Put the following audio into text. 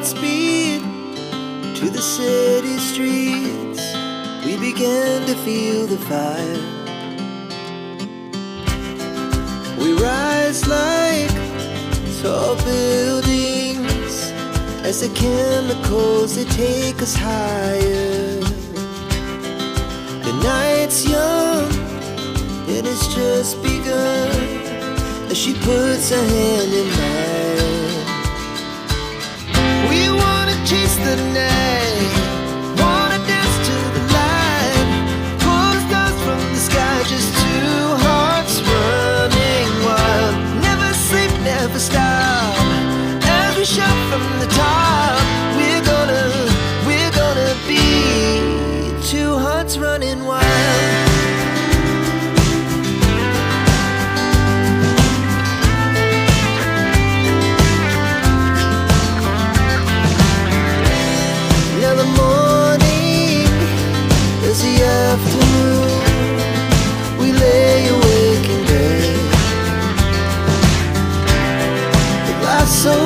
Godspeed to the city streets. We began to feel the fire. We rise like tall buildings as the chemicals, they take us higher. The night's young and it's just begun as she puts her hand in mine. We wanna chase the night, wanna dance to the light, pull the stars from the sky, just two hearts running wild. Never sleep, never stop, as we shout from the top. We're gonna be two hearts running wild. Now the morning is the afternoon. We lay awake in bed. The glass so